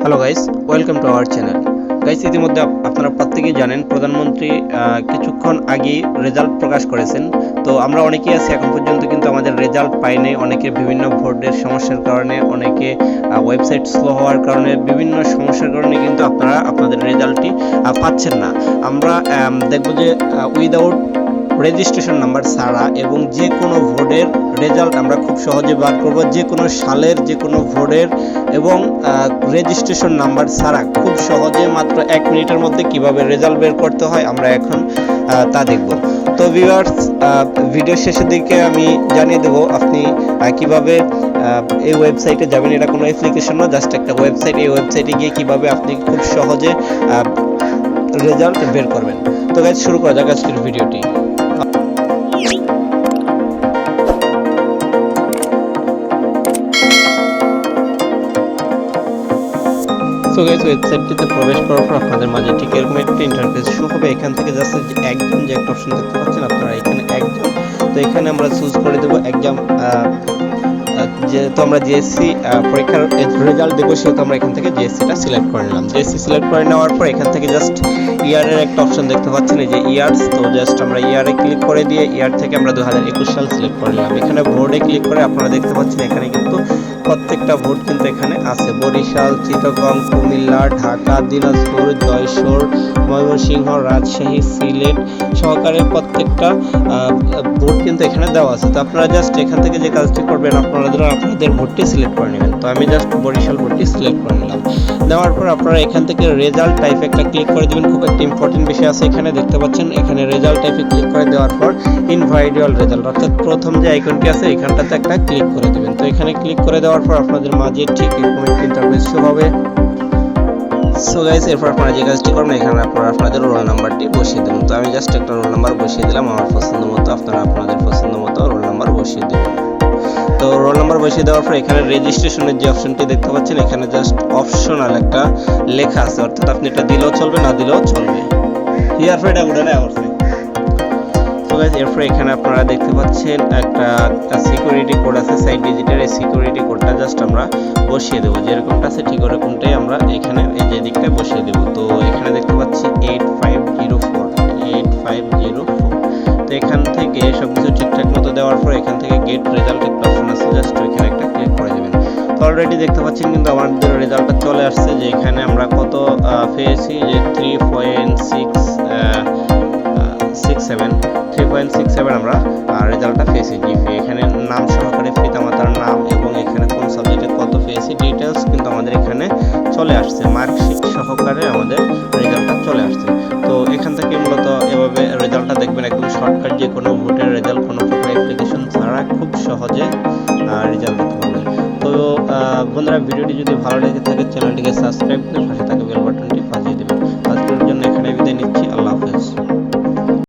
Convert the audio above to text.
Hello guys, welcome to our channel. Guys, ইতিমধ্যে আপনারা প্রত্যেকেই জানেন প্রধানমন্ত্রী কিছুক্ষণ আগেই রেজাল্ট প্রকাশ করেছেন। তো আমরা অনেকেই আছি এখন পর্যন্ত কিন্তু আমাদের রেজাল্ট পাইনি। অনেকে বিভিন্ন ভোটের সমস্যার কারণে, অনেকে ওয়েবসাইট স্লো হওয়ার কারণে, বিভিন্ন সমস্যার কারণে কিন্তু আপনারা আপনাদের রেজাল্টটি পাচ্ছেন না। আমরা দেখব যে উইদাউট রেজিস্ট্রেশন নাম্বার ছাড়া এবং যে কোনো ভোটের রেজাল্ট আমরা খুব সহজে বার করব। যে কোনো সালের যে কোনো ভোটের এবং রেজিস্ট্রেশন নাম্বার ছাড়া খুব সহজে মাত্র 1 মিনিটের মধ্যে কিভাবে রেজাল্ট বের করতে হয় আমরা এখন তা দেখব। তো ভিউয়ার্স, ভিডিও শেষের দিকে আমি জানিয়ে দেব আপনি কিভাবে এই ওয়েবসাইটে যাবেন। এটা কোনো অ্যাপ্লিকেশন না, জাস্ট একটা ওয়েবসাইট। এই ওয়েবসাইটে গিয়ে কিভাবে আপনি খুব সহজে রেজাল্ট বের করবেন। তো গাইস, শুরু করা যাক আজকের ভিডিওটি। সো গাইস, ওয়েবসাইটটিতে প্রবেশ করার পর আপনাদের মাঝে ঠিক এরকম একটা ইন্টারফেস শো হবে। এখান থেকে জাস্ট একজন যে একটা অপশন দেখতে পাচ্ছেন আপনারা, এখানে একজন। তো এখানে আমরা চুজ করে দেব এক্সাম, যেহেতু আমরা জিএসসি পরীক্ষার রেজাল্ট দেখবো সেহেতু আমরা এখান থেকে জিএসসিটা সিলেক্ট করে নিলাম। জিএসসি সিলেক্ট করে নেওয়ার পর এখান থেকে জাস্ট ইয়ারের একটা অপশন দেখতে পাচ্ছেন, এই যে ইয়ার্স। তো জাস্ট আমরা ইয়ারে ক্লিক করে দিয়ে ইয়ার থেকে আমরা 2021 সাল সিলেক্ট করে নিলাম। এখানে বোর্ডে ক্লিক করে আপনারা দেখতে পাচ্ছেন এখানে কিন্তু প্রত্যেকটা ভোট কিন্তু এখানে আছে। বরিশাল, চিটাগং, কুমিল্লা, ঢাকা, দিনাজপুর, যশোর, ময়মনসিংহ, রাজশাহী, সিলেট সহকারে প্রত্যেকটা ভোট কিন্তু এখানে দেওয়া আছে। তো আপনারা জাস্ট এখান থেকে যে কাজটি করবেন, আপনারা আপনাদের ভোটটি সিলেক্ট করে নেবেন। তো আমি জাস্ট বরিশাল ভোটটি সিলেক্ট করে নিলাম। দেওয়ার পর আপনারা এখান থেকে রেজাল্ট টাইপ একটা ক্লিক করে দেবেন। খুব একটা ইম্পর্টেন্ট বিষয় আছে এখানে, দেখতে পাচ্ছেন এখানে রেজাল্ট টাইপে ক্লিক করে দেওয়ার পর ইনভাইডিয়াল রেজাল্ট, অর্থাৎ প্রথম যে আইকনটি আছে এখানটাতে একটা ক্লিক করে দেবেন। তো এখানে ক্লিক করে দেওয়ার পর আপনাদের মাঝে ঠিক এরকম একটা ইন্টারফেস শো হবে। সো গাইস, এরপর আপনারা যে কাজটি করবেন, এখানে আপনারা আপনাদের রোল নাম্বারটি বসিয়ে দেবেন। তো আমি জাস্ট একটা রোল নাম্বার বসিয়ে দিলাম আমার পছন্দ মতো। আপনারা আপনাদের পছন্দ মতো রোল নাম্বার বসিয়ে দেবেন। তো রোল নাম্বার বসিয়ে দেওয়ার পর এখানে রেজিস্ট্রেশনের যে অপশনটি দেখতে পাচ্ছেন, এখানে জাস্ট অপশনাল একটা লেখা আছে, অর্থাৎ আপনি এটা দিলেও চলবে, না দিলেও চলবে। হিয়ার ফর এটা উঠে নেওয়া হচ্ছে। তো গাইস, এরপর এখানে আপনারা দেখতে পাচ্ছেন একটা সিকিউরিটি কোড আছে 6 ডিজিটের। এই সিকিউরিটি কোডটা জাস্ট আমরা বসিয়ে দেবো, যেরকমটা আছে ঠিক ওরকমটাই আমরা এখানে এই যে দিকটায় বসিয়ে দেবো। তো এখানে দেখতে পাচ্ছি 8504। তো এখান থেকে সবকিছু ঠিকঠাক মতো দেওয়ার পর এখান থেকে গেট রেজাল্ট একটা অপশন আছে, জাস্ট ওইখানে একটা ক্লিক করে দেবেন। তো অলরেডি দেখতে পাচ্ছেন কিন্তু আমাদের রেজাল্টটা চলে আসছে, যে এখানে আমরা কত পেয়েছি, যে 3.67 আমরা রেজাল্টটা পেয়েছি। জিপি এখানে নাম সহকারে পিতামাতার নাম এবং এখানে কোন সাবজেক্টে কত পেয়েছি ডিটেলস কিন্তু আমাদের এখানে চলে আসছে। মার্কশিট সহকারে আমাদের রেজাল্টটা চলে আসছে। তো এখান থেকে মূলত এভাবে রেজাল্টটা দেখবেন, একদম শর্টকাট, যে কোনো ভোটের রেজাল্ট কোনো প্রকার অ্যাপ্লিকেশন ছাড়া খুব সহজে রেজাল্ট দেখতে পাবেন। তো বন্ধুরা, ভিডিওটি যদি ভালো লেগে থাকে চ্যানেলটিকে সাবস্ক্রাইব করে পাশে থাকা বেল বাটনটি বাজিয়ে দেবেন। আজকের জন্য এখানে বিদায় নিচ্ছি।